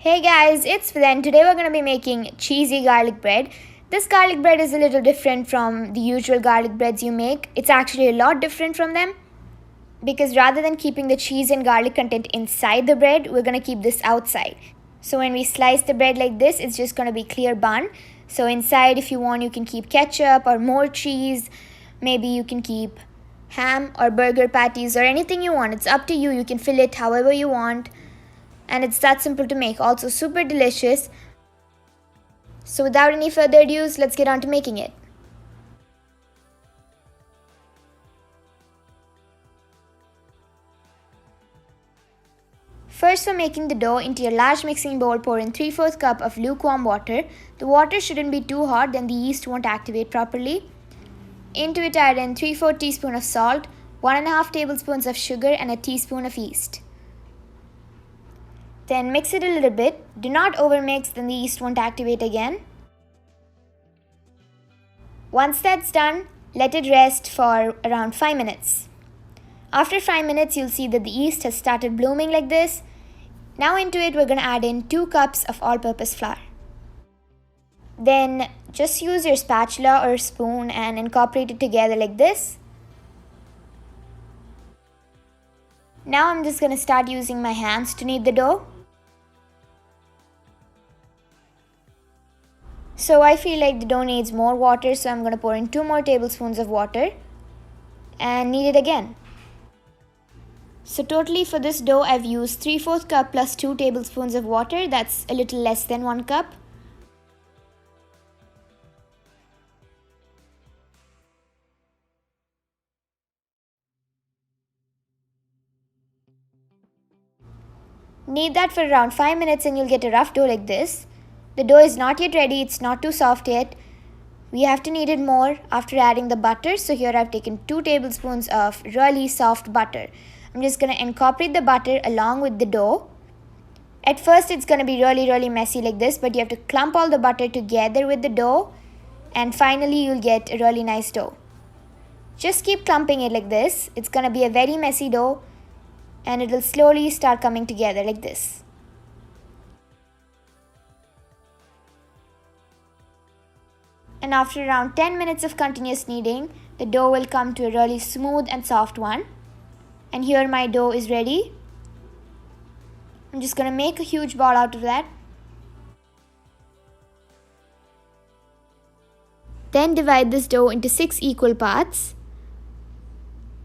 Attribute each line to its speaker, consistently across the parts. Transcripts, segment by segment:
Speaker 1: Hey guys, it's Phil and today we're going to be making cheesy garlic bread. This garlic bread is a little different from the usual garlic breads you make. It's actually a lot different from them because rather than keeping the cheese and garlic content inside the bread, we're going to keep this outside. So when we slice the bread like this, it's just going to be clear bun. So inside, if you want, you can keep ketchup or more cheese. Maybe you can keep ham or burger patties or anything you want. It's up to you. You can fill it however you want. And it's that simple to make, also super delicious. So without any further ado, let's get on to making it. First, for making the dough, into your large mixing bowl, pour in 3/4 cup of lukewarm water. The water shouldn't be too hot, then the yeast won't activate properly. Into it, add in 3/4 teaspoon of salt, 1.5 tablespoons of sugar, and a teaspoon of yeast. Then mix it a little bit. Do not overmix, then the yeast won't activate again. Once that's done, let it rest for around 5 minutes. After 5 minutes, you'll see that the yeast has started blooming like this. Now into it, we're going to add in 2 cups of all-purpose flour. Then just use your spatula or spoon and incorporate it together like this. Now I'm just going to start using my hands to knead the dough. So I feel like the dough needs more water, so I'm going to pour in 2 more tablespoons of water and knead it again. So totally for this dough, I've used 3/4 cup plus 2 tablespoons of water. That's a little less than 1 cup. Knead that for around 5 minutes and you'll get a rough dough like this. The dough is not yet ready, it's not too soft yet. We have to knead it more after adding the butter. So here I've taken 2 tablespoons of really soft butter. I'm just going to incorporate the butter along with the dough. At first it's going to be really messy like this, but you have to clump all the butter together with the dough and finally you'll get a really nice dough. Just keep clumping it like this. It's going to be a very messy dough and it will slowly start coming together like this. And after around 10 minutes of continuous kneading, the dough will come to a really smooth and soft one. And here my dough is ready. I'm just going to make a huge ball out of that. Then divide this dough into 6 equal parts.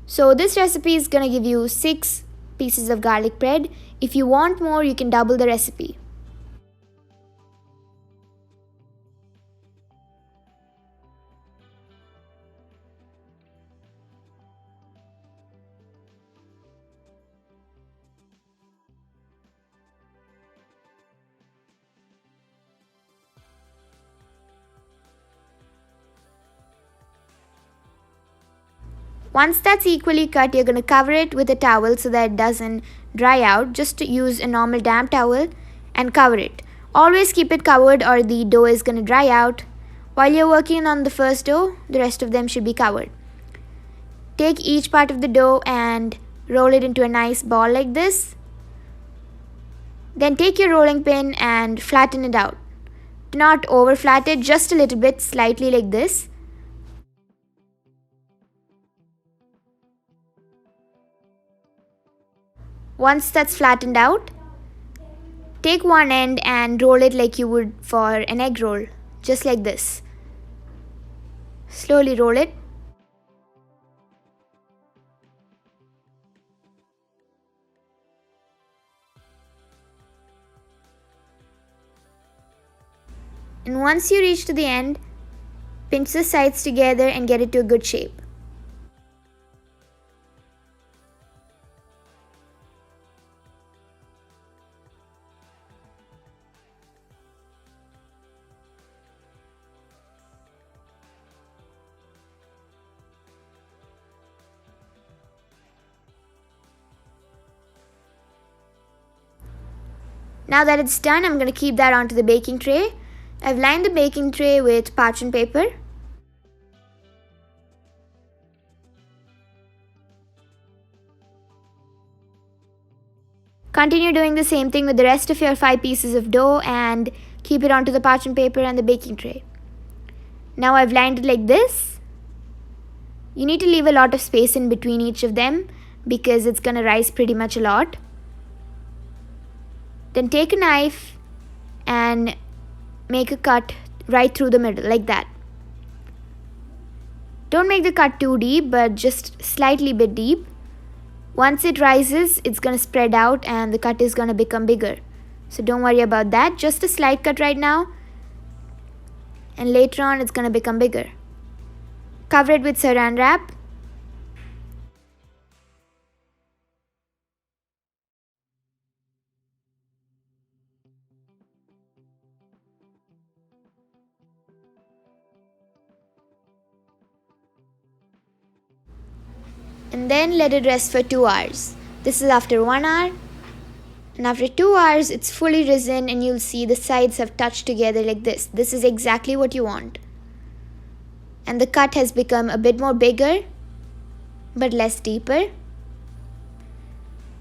Speaker 1: So this recipe is going to give you 6 pieces of garlic bread. If you want more, you can double the recipe. Once that's equally cut, you're going to cover it with a towel so that it doesn't dry out. Just use a normal damp towel and cover it. Always keep it covered or the dough is going to dry out. While you're working on the first dough, the rest of them should be covered. Take each part of the dough and roll it into a nice ball like this. Then take your rolling pin and flatten it out. Do not over flat it, just a little bit, slightly like this. Once that's flattened out, take one end and roll it like you would for an egg roll, just like this. Slowly roll it. And once you reach to the end, pinch the sides together and get it to a good shape. Now that it's done, I'm going to keep that onto the baking tray. I've lined the baking tray with parchment paper. Continue doing the same thing with the rest of your 5 pieces of dough and keep it onto the parchment paper and the baking tray. Now I've lined it like this. You need to leave a lot of space in between each of them because it's going to rise pretty much a lot. Then take a knife and make a cut right through the middle like that. Don't make the cut too deep, but just slightly bit deep. Once it rises, it's going to spread out and the cut is going to become bigger. So don't worry about that. Just a slight cut right now. And later on, it's going to become bigger. Cover it with saran wrap. And then let it rest for 2 hours. This is after 1 hour. And after 2 hours, it's fully risen and you'll see the sides have touched together like this. This is exactly what you want. And the cut has become a bit more bigger, but less deeper.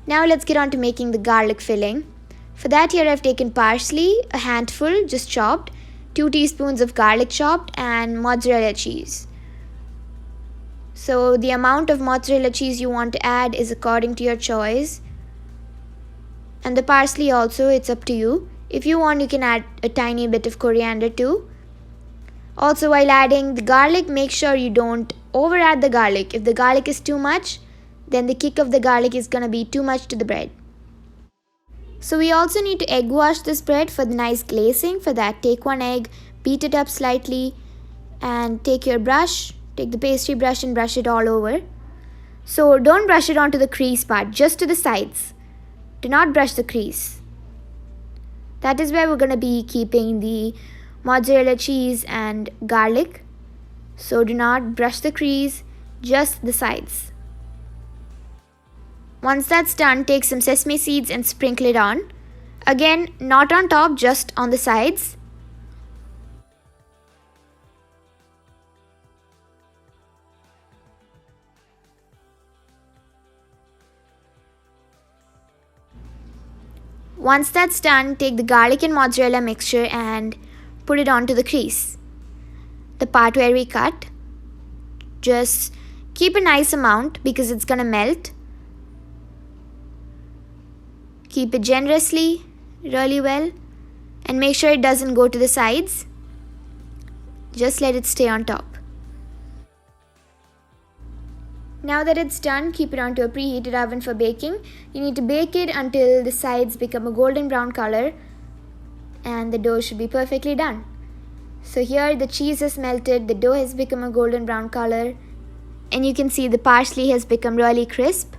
Speaker 1: Now let's get on to making the garlic filling. For that, here I've taken parsley, a handful just chopped, 2 teaspoons of garlic chopped, and mozzarella cheese. So the amount of mozzarella cheese you want to add is according to your choice. And the parsley also, it's up to you. If you want, you can add a tiny bit of coriander too. Also, while adding the garlic, make sure you don't over add the garlic. If the garlic is too much, then the kick of the garlic is going to be too much to the bread. So we also need to egg wash this bread for the nice glazing. For that, take 1 egg, beat it up slightly, and take your brush. Take the pastry brush and brush it all over. So don't brush it onto the crease part, just to the sides. Do not brush the crease. That is where we're going to be keeping the mozzarella cheese and garlic. So do not brush the crease, just the sides. Once that's done, take some sesame seeds and sprinkle it on. Again, not on top, just on the sides. Once that's done, take the garlic and mozzarella mixture and put it onto the crease. The part where we cut. Just keep a nice amount because it's going to melt. Keep it generously, really well, and make sure it doesn't go to the sides. Just let it stay on top. Now that it's done, keep it onto a preheated oven for baking. You need to bake it until the sides become a golden brown color and the dough should be perfectly done. So here the cheese has melted, the dough has become a golden brown color, and you can see the parsley has become really crisp.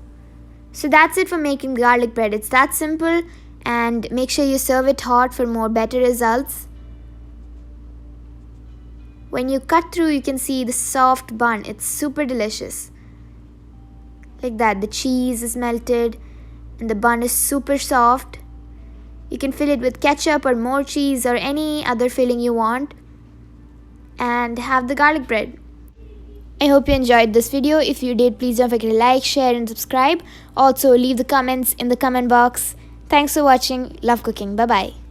Speaker 1: So that's it for making garlic bread. It's that simple, and make sure you serve it hot for better results. When you cut through, you can see the soft bun. It's super delicious. Like that, the cheese is melted and the bun is super soft. You can fill it with ketchup or more cheese or any other filling you want and have the garlic bread. I hope you enjoyed this video. If you did, please don't forget to like, share and subscribe. Also, leave the comments in the comment box. Thanks for watching. Love cooking. Bye bye.